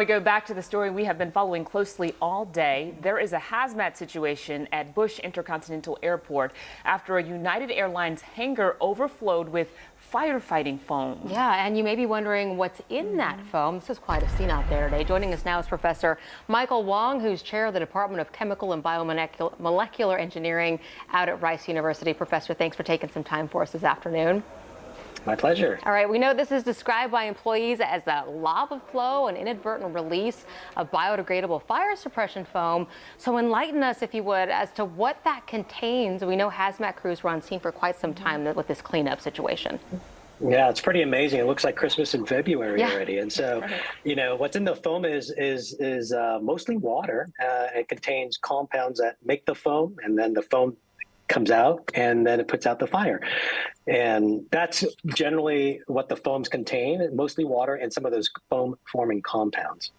We go back to the story we have been following closely all day. There is a hazmat situation at Bush Intercontinental Airport after a United Airlines hangar overflowed with firefighting foam. Yeah, and you may be wondering what's in that foam. This is quite a scene out there today. Joining us now is Professor Michael Wong, who's chair of the Department of Chemical and Biomolecular Engineering out at Rice University. Professor, thanks for taking some time for us this afternoon. My pleasure. All right, we know this is described by employees as a lava flow, an inadvertent release of biodegradable fire suppression foam. So enlighten us, if you would, as to what that contains. We know hazmat crews were on scene for quite some time with this cleanup situation. Yeah, it's pretty amazing. It looks like Christmas in February already. And so, you know, what's in the foam is mostly water. It contains compounds that make the foam, and then the foam comes out and then it puts out the fire. And that's generally what the foams contain, mostly water and some of those foam forming compounds.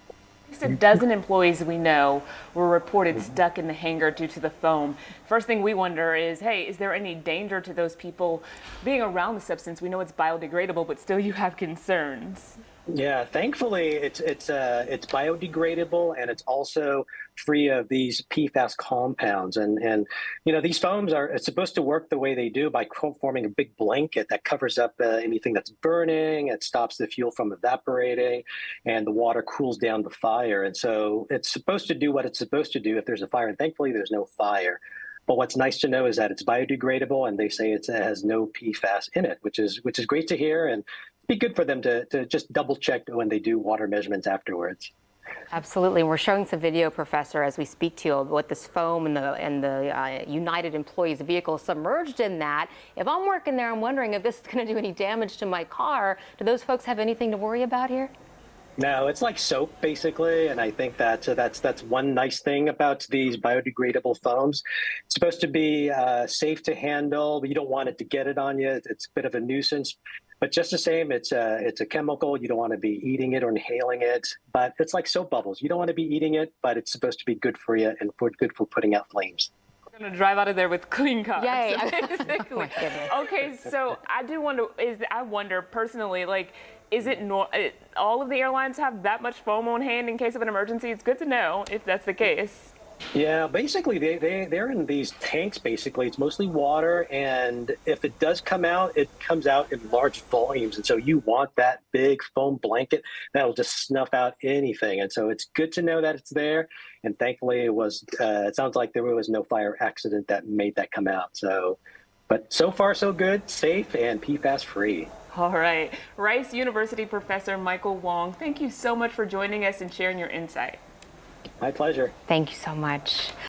At least a dozen employees we know were reported stuck in the hangar due to the foam. First thing we wonder is, hey, is there any danger to those people being around the substance? We know it's biodegradable, but still you have concerns. Yeah, thankfully it's biodegradable, and it's also free of these PFAS compounds. And you know, these foams it's supposed to work the way they do by forming a big blanket that covers up anything that's burning. It stops the fuel from evaporating, and the water cools down the fire. And so it's supposed to do what it's supposed to do if there's a fire. And thankfully, there's no fire. But what's nice to know is that it's biodegradable, and they say it has no PFAS in it, which is great to hear, and be good for them to just double check when they do water measurements afterwards. Absolutely. We're showing some video, Professor, as we speak to you what this foam and the United employees' vehicle submerged in that. If I'm working there, I'm wondering if this is going to do any damage to my car. Do those folks have anything to worry about here? No, it's like soap, basically, and I think that's one nice thing about these biodegradable foams. It's supposed to be safe to handle, but you don't want it to get it on you. It's a bit of a nuisance. But just the same, it's a chemical. You don't want to be eating it or inhaling it. But it's like soap bubbles. You don't want to be eating it, but it's supposed to be good for you and good for putting out flames. We're going to drive out of there with clean cars. Yay. Basically. Okay, so I wonder personally, like, is it all of the airlines have that much foam on hand in case of an emergency? It's good to know if that's the case. Yeah, basically they're in these tanks. Basically, it's mostly water, and if it does come out, it comes out in large volumes, and so you want that big foam blanket that'll just snuff out anything. And so it's good to know that it's there, and thankfully it sounds like there was no fire accident that made that come out. So, but so far so good, safe and PFAS free. All right, Rice University Professor Michael Wong, thank you so much for joining us and sharing your insight. My pleasure. Thank you so much.